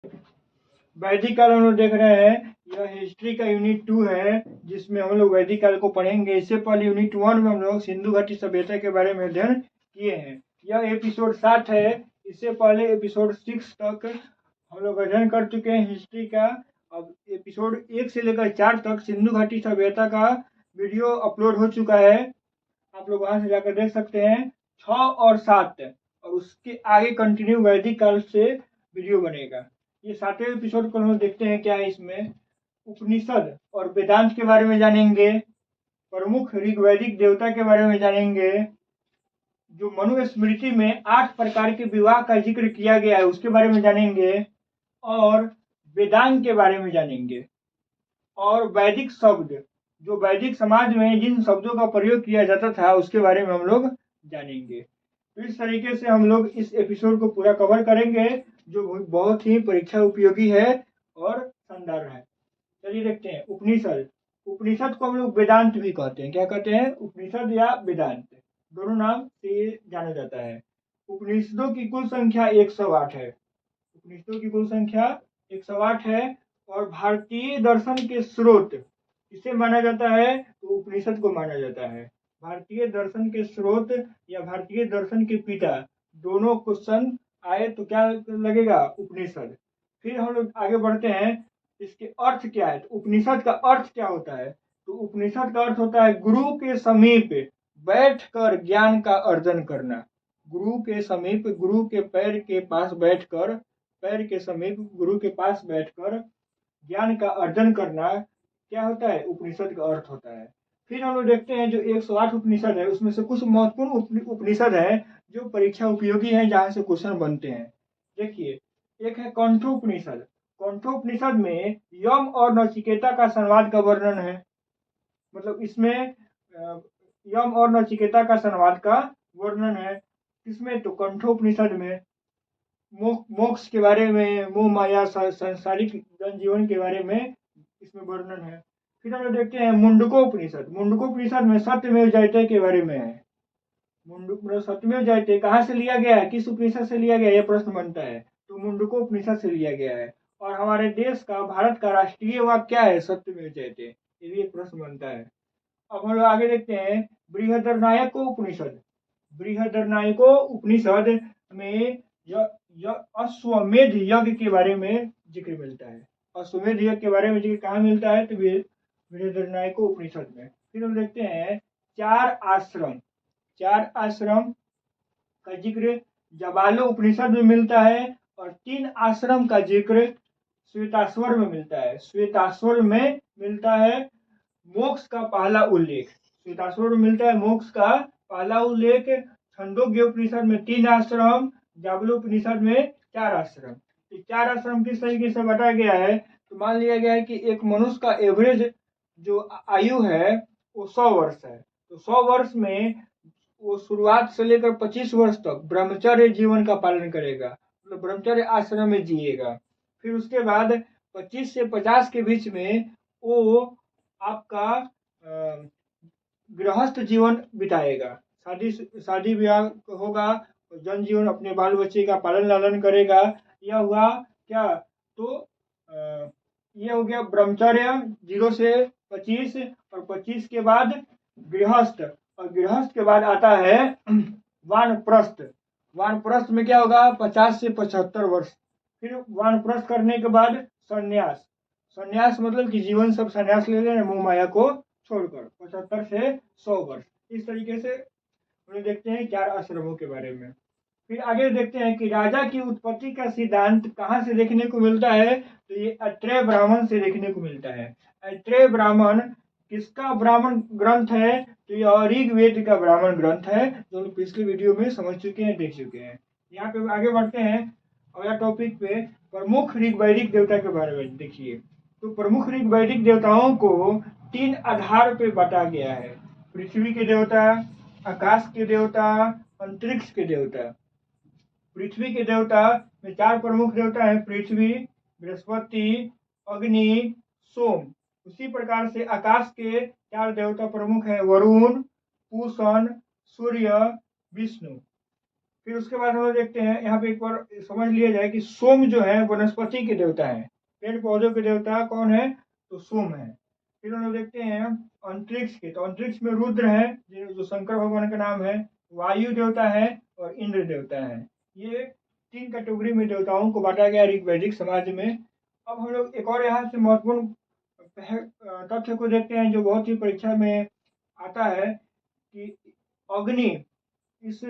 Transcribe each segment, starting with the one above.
वैदिक काल हम लोग देख रहे हैं, यह हिस्ट्री का यूनिट 2 है, जिसमें हम लोग वैदिक काल को पढ़ेंगे। इससे पहले यूनिट 1 में हम लोग सिंधु घाटी सभ्यता के बारे में अध्ययन किए हैं। यह एपिसोड 7 है। इससे पहले एपिसोड 6 तक हम लोग अध्ययन कर चुके हैं हिस्ट्री का। अब एपिसोड 1 से लेकर 4 तक सिंधु घाटी सभ्यता का वीडियो अपलोड हो चुका है, आप लोग वहां से जाकर देख सकते हैं। 6 और 7 और उसके आगे कंटिन्यू वैदिक काल से वीडियो बनेगा। ये 7वें एपिसोड को हम लोग देखते हैं क्या है इसमें। उपनिषद और वेदांत के बारे में जानेंगे, प्रमुख ऋग्वैदिक देवता के बारे में जानेंगे, जो मनुस्मृति में 8 प्रकार के विवाह का जिक्र किया गया है उसके बारे में जानेंगे, और वेदांत के बारे में जानेंगे, और वैदिक शब्द, जो वैदिक समाज में जिन शब्दों का प्रयोग किया जाता था उसके बारे में हम लोग जानेंगे। तो इस तरीके से हम लोग इस एपिसोड को पूरा कवर करेंगे, जो बहुत ही परीक्षा उपयोगी है और शानदार है। चलिए देखते हैं उपनिषद। उपनिषद को हम लोग वेदांत भी कहते हैं। क्या कहते हैं? उपनिषद या वेदांत, दोनों नाम से जाना जाता है। उपनिषदों की कुल संख्या 108 है। उपनिषदों की कुल संख्या 108 है, और भारतीय दर्शन के स्रोत किसे माना जाता है? तो उपनिषद को माना जाता है। भारतीय दर्शन के स्रोत या भारतीय दर्शन के पिता, दोनों क्वेश्चन आए तो क्या लगेगा? उपनिषद। फिर हम लोग आगे बढ़ते हैं, इसके अर्थ क्या है? तो उपनिषद का अर्थ क्या होता है? तो उपनिषद का अर्थ होता है गुरु के समीप बैठकर ज्ञान का अर्जन करना। गुरु के समीप, गुरु के पैर के पास बैठकर, पैर के समीप गुरु के पास बैठकर ज्ञान का अर्जन करना क्या होता है? उपनिषद का अर्थ होता है। फिर हम लोग देखते हैं जो 108 उपनिषद है उसमें से कुछ महत्वपूर्ण उपनिषद है जो परीक्षा उपयोगी है, जहां से क्वेश्चन बनते हैं। देखिए, एक है कौंठोपनिषद। कौंठोपनिषद में यम और नचिकेता का संवाद का वर्णन है। मतलब इसमें यम और नचिकेता का संवाद का वर्णन है। किसमें? तो कौंठोपनिषद में। मोक्ष के बारे में, मोह माया सांसारिक जनजीवन के बारे में इसमें वर्णन है। फिर हम लोग देखते हैं मुंडकोपनिषद। मुंडकोपनिषद में सत्यमेव जयते के बारे में है। मुंडक सत्यमेव जयते कहाँ से लिया गया है, किस उपनिषद से लिया गया है, यह प्रश्न बनता है। तो मुंडकोपनिषद से लिया गया है। और हमारे देश का, भारत का राष्ट्रीय वाक्य क्या है? सत्यमेव जयते। ये भी एक प्रश्न बनता है। अब हम लोग आगे देखते हैं बृहदरनायको उपनिषद। बृहदरनायको उपनिषद में अश्वमेध यज्ञ के बारे में जिक्र मिलता है। अश्वमेध यज्ञ के बारे में जिक्र कहाँ मिलता है? तो बृहदरनायको उपनिषद में। फिर हम देखते हैं 4 आश्रम। 4 आश्रम का जिक्र जबालो उपनिषद में मिलता है, और 3 आश्रम का जिक्र श्वेताश्वर में मिलता है। श्वेताश्वर में मिलता है मोक्ष का पहला उल्लेख। श्वेताश्वर में मिलता है मोक्ष का पहला उल्लेख। छंदोग्य उपनिषद में 3 आश्रम, जाबलोपनिषद में 4 आश्रम। 4 आश्रम किस तरीके से बताया गया है? तो मान लिया गया है कि एक मनुष्य का एवरेज जो आयु है वो 100 वर्ष है। तो 100 वर्ष में वो शुरुआत से लेकर 25 वर्ष तक ब्रह्मचर्य जीवन का पालन करेगा, मतलब ब्रह्मचर्य आश्रम में जिएगा। फिर उसके बाद 25 से 50 के बीच में वो आपका गृहस्थ जीवन बिताएगा। शादी ब्याह होगा, जनजीवन, अपने बाल बच्चे का पालन लालन करेगा। यह हुआ क्या? तो यह हो गया ब्रह्मचर्य 0 से 25, और 25 के बाद गृहस्थ, और गृहस्थ के बाद आता है वानप्रस्थ। वानप्रस्थ में क्या होगा? 50 से 75 वर्ष। फिर वानप्रस्थ करने के बाद संन्यास। संन्यास मतलब कि जीवन सब संन्यास ले लेना, मोह माया को छोड़कर, 75 से 100 वर्ष। इस तरीके से हम देखते हैं 4 आश्रमों के बारे में। फिर आगे देखते हैं कि राजा की उत्पत्ति का सिद्धांत कहाँ से देखने को मिलता है? तो ये अत्रेय ब्राह्मण से देखने को मिलता है। अत्रेय ब्राह्मण किसका ब्राह्मण ग्रंथ है? तो ये ऋग्वेद का ब्राह्मण ग्रंथ है, जो हम पिछले वीडियो में समझ चुके हैं, देख चुके हैं। यहाँ पे आगे बढ़ते हैं अगला टॉपिक पे, प्रमुख ऋग्वैदिक देवता के बारे में देखिए। तो प्रमुख ऋग्वैदिक देवताओं को 3 आधार पे बांटा गया है। पृथ्वी के देवता, आकाश के देवता, अंतरिक्ष के देवता। पृथ्वी के देवता में 4 प्रमुख देवता हैं, पृथ्वी, बृहस्पति, अग्नि, सोम। उसी प्रकार से आकाश के 4 देवता प्रमुख हैं, वरुण, पूषण, सूर्य, विष्णु। फिर उसके बाद हम लोग देखते हैं यहाँ पे एक बार समझ लिया जाए कि सोम जो है वनस्पति के देवता है, पेड़ पौधों के देवता कौन है, तो सोम है। फिर हम लोग देखते हैं अंतरिक्ष के, तो अंतरिक्ष में रुद्र है जो शंकर भगवान का नाम है, वायु देवता है और इंद्र देवता है। ये 3 कैटेगरी में देवताओं को बांटा गया ऋग वैदिक समाज में। अब हम लोग एक और यहाँ से महत्वपूर्ण तथ्य को देखते हैं जो बहुत ही परीक्षा में आता है कि अग्नि इस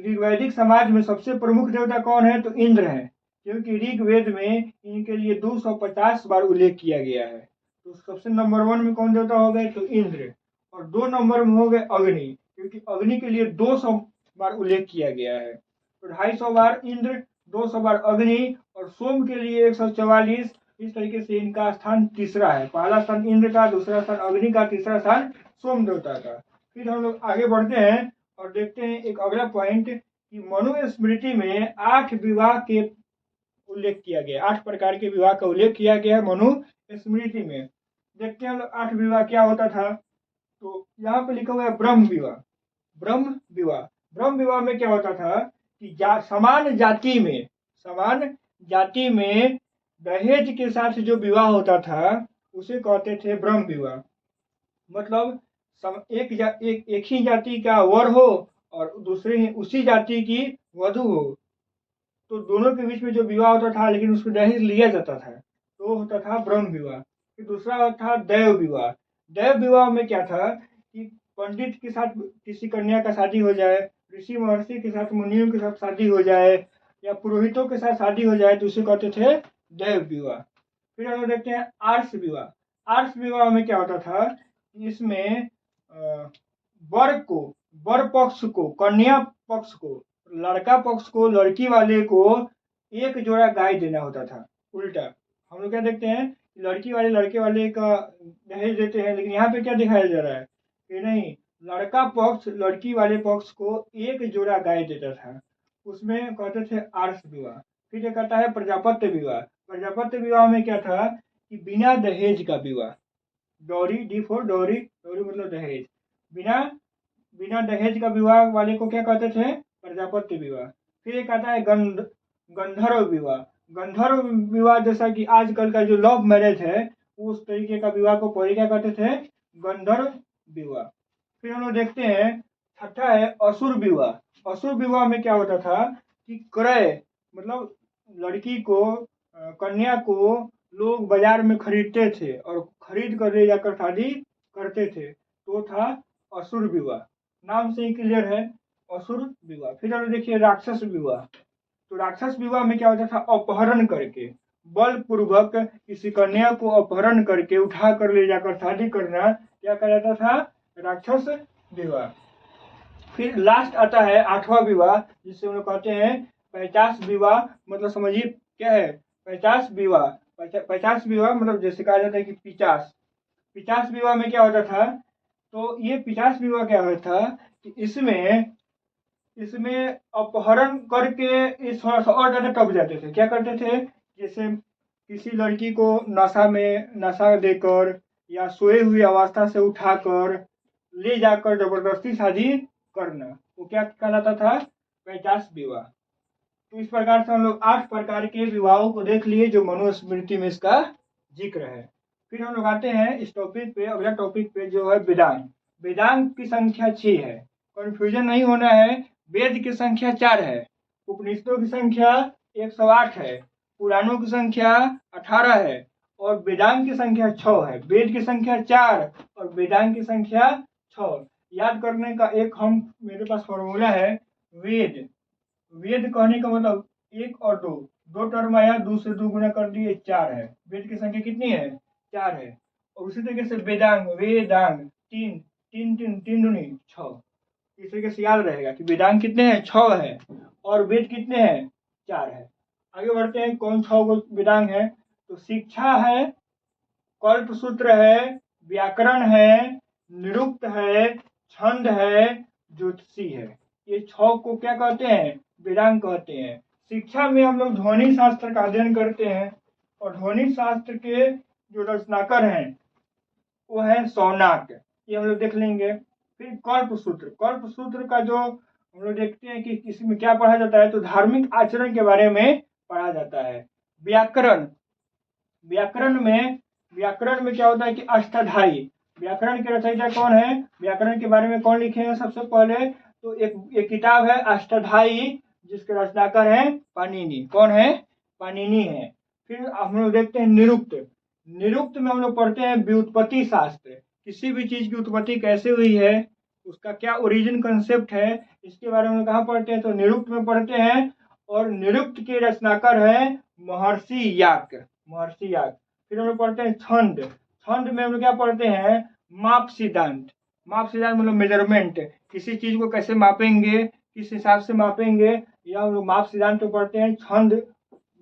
ऋग्वैदिक समाज में सबसे प्रमुख देवता कौन है, तो इंद्र है, क्योंकि ऋग्वेद में इनके लिए 250 बार उल्लेख किया गया है। तो सबसे नंबर 1 में कौन देवता हो गए, तो इंद्र, और 2 नंबर में हो गए अग्नि, क्योंकि अग्नि के लिए 200 बार उल्लेख किया गया है। तो 250 बार इंद्र, 200 बार अग्नि, और सोम के लिए 144। इस तरीके से इनका स्थान तीसरा है, पहला स्थान इंद्र का, दूसरा स्थान अग्नि का, तीसरा स्थान सोम देवता का। फिर हम लोग आगे बढ़ते हैं और देखते हैं एक अगला पॉइंट कि मनु स्मृति में 8 विवाह के उल्लेख किया गया, 8 प्रकार के विवाह का उल्लेख किया गया है मनु स्मृति में। देखते हैं हम लोग 8 विवाह क्या होता था। तो यहाँ पे लिखा हुआ है ब्रह्म विवाह। ब्रह्म विवाह, ब्रह्म विवाह में क्या होता था कि समान जाति में दहेज के साथ जो विवाह होता था उसे कहते थे ब्रह्म विवाह। मतलब एक ही जाति का वर हो और दूसरे ही उसी जाति की वधु हो, तो दोनों के बीच में जो विवाह होता था लेकिन उसमें दहेज लिया जाता था, तो होता था ब्रह्म विवाह। फिर दूसरा था दैव विवाह। दैव विवाह में क्या था कि पंडित के साथ किसी कन्या का शादी हो जाए, ऋषि महर्षि के साथ, मुनियों के साथ शादी हो जाए, या पुरोहितों के साथ शादी हो जाए, तो उसे कहते थे दैव विवाह। फिर हम लोग देखते हैं आर्ष विवाह। आर्ष विवाह में क्या होता था, इसमें वर पक्ष को, कन्या पक्ष को, लड़का पक्ष को लड़की वाले को एक जोड़ा गाय देना होता था। उल्टा हम लोग क्या देखते हैं, लड़की वाले लड़के वाले का दहेज देते हैं, लेकिन यहाँ पे क्या दिखाया जा रहा है कि नहीं, लड़का पक्ष लड़की वाले पक्ष को एक जोड़ा गाय देता था, उसमें कहते थे आर्ष विवाह। फिर एक आता है प्रजापत्य विवाह। प्रजापत्य विवाह में क्या था कि बिना दहेज का विवाह, dowry, D for dowry, dowry मतलब दहेज, बिना दहेज का विवाह वाले को क्या कहते थे, प्रजापत्य विवाह। फिर एक आता है गंधर्व विवाह। गंधर्व विवाह जैसा कि आजकल का जो लव मैरिज है उस तरीके का विवाह को पहले क्या कहते थे, गंधर्व विवाह। फिर हम लोग देखते हैं छठा है असुर विवाह। असुर विवाह में क्या होता था कि क्रय, मतलब लड़की को, कन्या को लोग बाजार में खरीदते थे और खरीद कर ले जाकर शादी करते थे, तो था असुर विवाह। नाम से ही क्लियर है, असुर विवाह। फिर हम देखिए राक्षस विवाह। तो राक्षस विवाह में क्या होता था, अपहरण करके, बलपूर्वक किसी कन्या को अपहरण करके उठा कर ले जाकर शादी करना, क्या कहलाता था, राक्षस विवाह। फिर लास्ट आता है 8वां विवाह, जिसे हम लोग कहते हैं 50 विवाह। मतलब समझिए क्या है 50 विवाह। 50 विवाह मतलब जैसे कहा जाता है कि 50 विवाह में क्या होता था, तो ये 50 विवाह क्या होता था कि इसमें अपहरण करके इस थोड़ा सा और ज्यादा टप जाते थे। क्या करते थे, जैसे किसी लड़की को नशा देकर या सोए हुई अवस्था से उठाकर ले जाकर जबरदस्ती शादी करना, वो क्या कहलाता था, 50 विवाह। तो इस प्रकार से हम लोग 8 प्रकार के विवाहों को देख लिए जो मनुस्मृति में इसका जिक्र है। फिर हम लोग आते हैं इस टॉपिक पे, अगला टॉपिक पे जो है वेदांग। वेदांग की संख्या 6 है, कंफ्यूजन नहीं होना है। वेद की संख्या 4 है, उपनिषदों की संख्या 108 है, पुराणों की संख्या 18 है, और वेदांग की संख्या 6 है। वेद की संख्या 4 और वेदांग की संख्या 6। याद करने का एक मेरे पास फॉर्मूला है, वेद कहने का मतलब 1 और 2, 2 टर्म आया, 2 से 2 गुना कर दिए, 4 है। वेद की संख्या कितनी है, 4 है। और उसी तरीके से वेदांग 3 3 3 3 दूनी 6। इस तरीके से याद रहेगा कि वेदांग कितने हैं, 6 है, और वेद कितने हैं, 4 है। आगे बढ़ते हैं, कौन 6 वेदांग है, तो शिक्षा है, कल्पसूत्र है, व्याकरण है, निरुक्त है, छंद है, ज्योतिषी है। ये 6 को क्या कहते हैं, वेदांग कहते हैं। शिक्षा में हम लोग ध्वनि शास्त्र का अध्ययन करते हैं, और ध्वनि शास्त्र के जो रचनाकार हैं वो है शौनक, ये हम लोग देख लेंगे। फिर कल्पसूत्र का जो हम लोग देखते हैं कि इसमें क्या पढ़ा जाता है, तो धार्मिक आचरण के बारे में पढ़ा जाता है। व्याकरण, व्याकरण में क्या होता है कि अष्टाध्यायी। व्याकरण के रचयिता कौन है, व्याकरण के बारे में कौन लिखे हैं सबसे पहले, तो एक किताब है अष्टाध्यायी, जिसके रचनाकार हैं पाणिनि। कौन है, पाणिनि है। फिर हम लोग देखते हैं निरुक्त। निरुक्त में हम लोग पढ़ते हैं व्युत्पत्ति शास्त्र, किसी भी चीज की उत्पत्ति कैसे हुई है, उसका क्या ओरिजिन कंसेप्ट है, इसके बारे में कहाँ पढ़ते हैं, तो निरुक्त में पढ़ते हैं। और निरुक्त के रचनाकार है महर्षि याक, महर्षि याक। फिर हम लोग पढ़ते हैं छंद। छंद में हम लोग क्या पढ़ते हैं, माप सिद्धांत। माप सिद्धांत मतलब मेजरमेंट, किसी चीज को कैसे मापेंगे, किस हिसाब से मापेंगे, या हम लोग माप सिद्धांत तो पढ़ते हैं छंद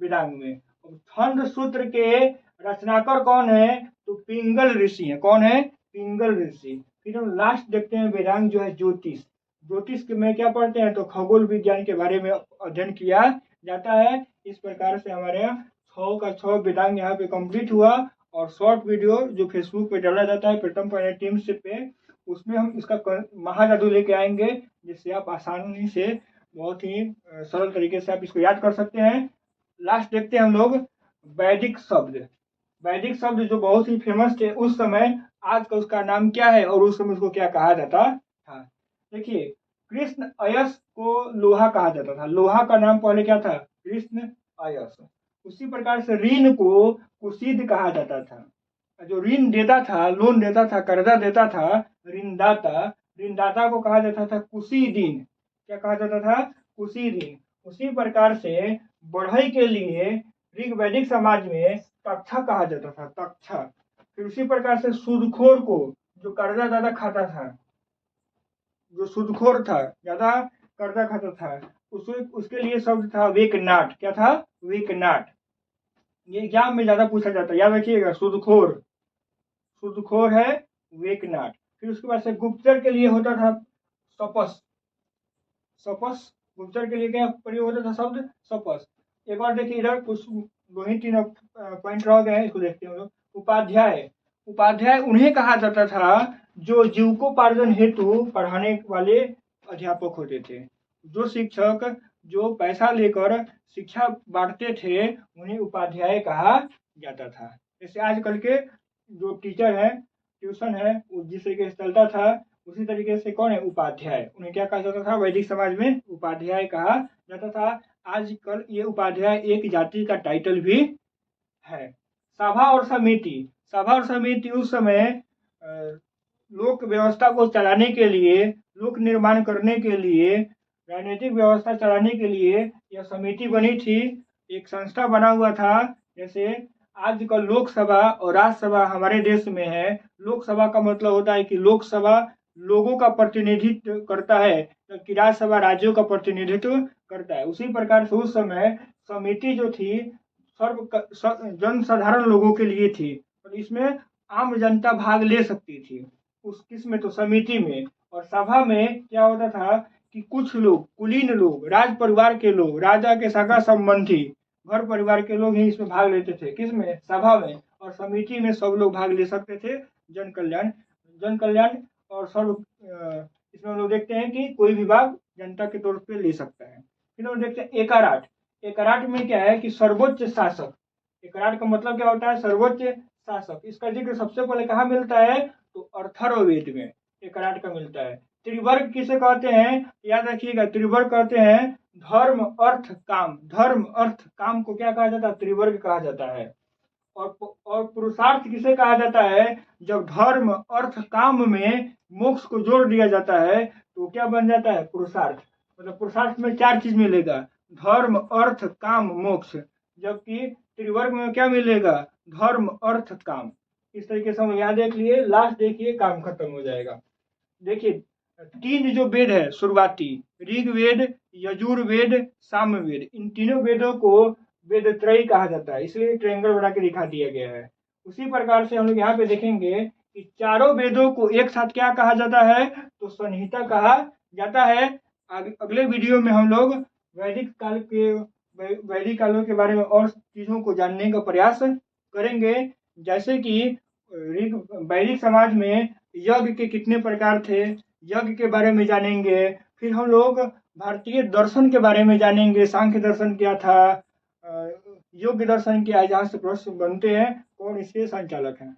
वेदांग में। छंद सूत्र के रचनाकार कौन है, तो पिंगल ऋषि है। कौन है, पिंगल ऋषि। फिर हम लास्ट देखते हैं वेदांग जो है ज्योतिष। ज्योतिष के में क्या पढ़ते हैं, तो खगोल विज्ञान के बारे में अध्ययन किया जाता है। इस प्रकार से हमारे यहाँ 6 का 6 वेदांग यहाँ पे कंप्लीट हुआ। और शॉर्ट वीडियो जो फेसबुक पे डाला जाता है प्रथम पढ़ने टीम्स पे, उसमें हम इसका महाजादू लेके आएंगे, जिससे आप आसानी से बहुत ही सरल तरीके से आप इसको याद कर सकते हैं। लास्ट देखते हैं हम लोग वैदिक शब्द। वैदिक शब्द जो बहुत ही फेमस थे उस समय, आज का उसका नाम क्या है और उस समय उसको क्या कहा जाता था। देखिए, कृष्ण अयस को लोहा कहा जाता था। लोहा का नाम पहले क्या था, कृष्ण अयस। उसी प्रकार से ऋण को कुशीद कहा जाता था। जो ऋण देता था, लोन देता था, कर्जा देता था, ऋणदाता, ऋणदाता को कहा जाता था कुशीदीन। क्या कहा जाता था, कुशीदीन। उसी प्रकार से बढ़ई के लिए ऋग वैदिक समाज में तक्षा कहा जाता था, तक्षा। फिर उसी प्रकार से सूदखोर को, जो कर्जा ज्यादा खाता था, जो सूदखोर था, ज्यादा कर्जा खाता था, उसके लिए शब्द था वेकनाट। क्या था, वेकनाट। ये एग्जाम में ज्यादा पूछा जाता है, याद रखिएगा। सूदखोर, सूदखोर है वेकनाट। फिर उसके बाद से गुप्तचर के लिए होता था सपस। सपस, गुप्तचर के लिए क्या प्रयोग होता था शब्द, सपस। एक बार देखिए इधर कुछ 2 ही 3 पॉइंट रह गए हैं, इसको देखते हैं हम लोग। उपाध्याय, उपाध्याय उन्हें कहा जाता था जो जीविकोपार्जन हेतु पढ़ाने वाले अध्यापक होते थे। जो शिक्षक जो पैसा लेकर शिक्षा बांटते थे, उन्हें उपाध्याय कहा जाता था। जैसे आजकल के जो टीचर है, ट्यूशन है, वो जिस तरीके से चलता था, उसी तरीके से कौन है, उपाध्याय। उन्हें क्या कहा जाता था, वैदिक समाज में उपाध्याय कहा जाता था। आजकल ये उपाध्याय एक जाति का टाइटल भी है। सभा और समिति, सभा और समिति उस समय लोक व्यवस्था को चलाने के लिए, लोक निर्माण करने के लिए, राजनीतिक व्यवस्था चलाने के लिए यह समिति बनी थी। एक संस्था बना हुआ था। जैसे आजकल लोकसभा और राज्यसभा हमारे देश में है। लोकसभा का मतलब होता है कि लोकसभा लोगों का प्रतिनिधित्व करता है, जबकि राज्यसभा राज्यों का प्रतिनिधित्व करता है। उसी प्रकार से उस समय समिति जो थी जनसाधारण लोगों के लिए थी, और इसमें आम जनता भाग ले सकती थी। उस किसमें, तो समिति में। और सभा में क्या होता था कि कुछ लोग, कुलीन लोग, राज परिवार के लोग, राजा के सगा संबंधी, घर परिवार के लोग ही इसमें भाग लेते थे। किसमें, सभा में। और समिति में सब लोग भाग ले सकते थे। जन कल्याण और सर्व, इसमें हम लोग देखते हैं कि कोई विभाग जनता के तौर पे ले सकता है। फिर हम देखते हैं एकराट। एकराट में क्या है कि सर्वोच्च शासक। एकराट का मतलब क्या होता है, सर्वोच्च शासक। इसका जिक्र सबसे पहले कहाँ मिलता है, तो अथर्ववेद में एकराट का मिलता है। त्रिवर्ग किसे कहते हैं, याद रखिएगा, त्रिवर्ग कहते हैं धर्म अर्थ काम। धर्म अर्थ काम को क्या कहा जाता है, त्रिवर्ग कहा जाता है। और पुरुषार्थ किसे कहा जाता है, जब धर्म अर्थ काम में मोक्ष को जोड़ दिया जाता है तो क्या बन जाता है, पुरुषार्थ। मतलब पुरुषार्थ में 4 चीज मिलेगा, धर्म अर्थ काम मोक्ष। जबकि त्रिवर्ग में क्या मिलेगा, धर्म अर्थ काम। इस तरीके से हम यहाँ देख लिए, लास्ट देखिए काम खत्म हो जाएगा। देखिए 3 जो वेद है शुरुआती, ऋग्वेद, यजुर्वेद, सामवेद, इन तीनों वेदों को वेद त्रयी कहा जाता है, इसलिए ट्रायंगल बना के दिखा दिया गया है। उसी प्रकार से हम लोग यहाँ पे देखेंगे कि चारों वेदों को एक साथ क्या कहा जाता है, तो संहिता कहा जाता है। अगले वीडियो में हम लोग वैदिक कालों के बारे में और चीजों को जानने का प्रयास करेंगे। जैसे कि वैदिक समाज में यज्ञ के कितने प्रकार थे, यज्ञ के बारे में जानेंगे। फिर हम लोग भारतीय दर्शन के बारे में जानेंगे। सांख्य दर्शन क्या था, योग दर्शन क्या है, जहाँ से प्रश्न बनते हैं, कौन इसके संचालक हैं।